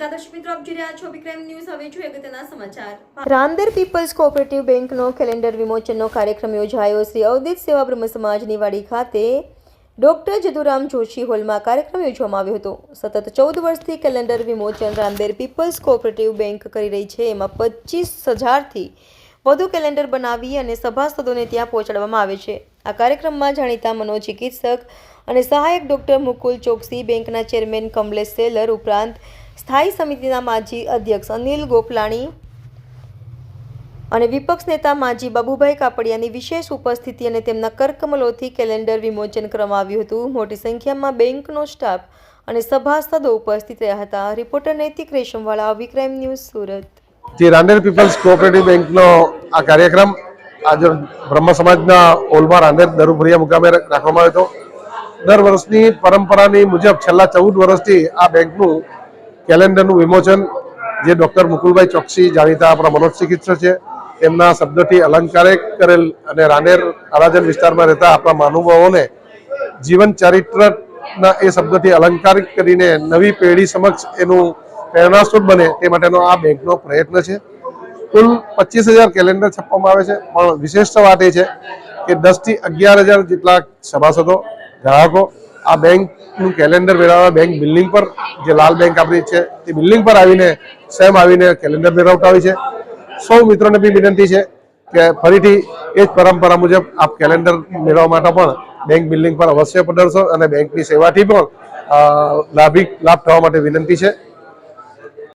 નમસ્કાર દર્શક મિત્રો, આપ જોઈ રહ્યા છો વિક્રમ ન્યૂઝ. હવે જોઈએ અગત્યના સમાચાર. રાંદેર પીપલ્સ કોઓપરેટિવ બેંકનો કેલેન્ડર વિમોચનનો કાર્યક્રમ યોજાયો. શ્રી અવધૂત સેવા બ્રહ્મ સમાજની વાડી ખાતે ડોક્ટર જદુરામ જોશી હોલમાં કાર્યક્રમ યોજવામાં આવ્યો હતો. સતત 14 વર્ષથી કેલેન્ડર વિમોચન રાંદેર પીપલ્સ કોઓપરેટિવ બેંક કરી રહી છે. એમાં 25,000થી વધુ કેલેન્ડર બનાવી અને સભાસદોને ત્યાં પહોંચાડવામાં આવે છે. આ કાર્યક્રમમાં જાણીતા મનોચિકિત્સક અને સહાયક ડોક્ટર મુકુલ ચોકસી, બેંકના ચેરમેન કમલેશ સેલર ઉપરાંત સ્થાયી સમિતિના માજી અધ્યક્ષ અનિલ ગોપલાણી અને વિપક્ષ નેતા માજી બાબુભાઈ કાપડિયાની વિશેષ ઉપસ્થિતિ અને તેમના કરકમલોથી કેલેન્ડર વિમોચન કરવામાં આવ્યું હતું. મોટી સંખ્યામાં બેંકનો સ્ટાફ અને સભાસદો ઉપસ્થિત રહ્યા હતા. રિપોર્ટર નૈતિક રેશમવાળા, વિક્રમ ન્યૂઝ, સુરત. જે રાંદેર પીપલ્સ કોઓપરેટિવ બેંકનો આ કાર્યક્રમ આજે બ્રહ્મ સમાજના ઓલમાં રાંદેર દરુભરિયા મુકામે રાખવામાં આવ્યો હતો. દર વર્ષની પરંપરાની મુજબ છેલ્લા 14 વર્ષથી આ બેંકનું કેલેન્ડરનું વિમોચન જે ડૉક્ટર મુકુલભાઈ ચોકસી, જાણીતા આપણા મનોચિકિત્સક છે, તેમના શબ્દોથી અલંકારે કરેલ અને રાંદેર અરાજન વિસ્તારમાં રહેતા આપણા મહાનુભાવોને જીવન ચારિત્રના એ શબ્દોથી અલંકારિત કરીને નવી પેઢી સમક્ષ એનું પ્રેરણાસ્ત્રોત બને તે માટેનો આ બેંકનો પ્રયત્ન છે. કુલ 25,000 કેલેન્ડર છાપવામાં આવે છે, પણ વિશેષ વાત એ છે કે 10,000 થી 11,000 જેટલા સભાસદો, ગ્રાહકો આ બેંકનું કેલેન્ડર મેળવવા બેંક બિલ્ડિંગ પર, જે લાલ બેંક આપણી છે તે બિલ્ડિંગ પર આવીને સ્વયં આવીને કેલેન્ડર મેળવતા હોય છે. સૌ મિત્રોને બી વિનંતી છે કે ફરીથી એ જ પરંપરા મુજબ આપ કેલેન્ડર મેળવવા માટે પણ બેંક બિલ્ડિંગ પર અવશ્ય પધારશો અને બેંકની સેવાથી પણ લાભ થવા માટે વિનંતી છે.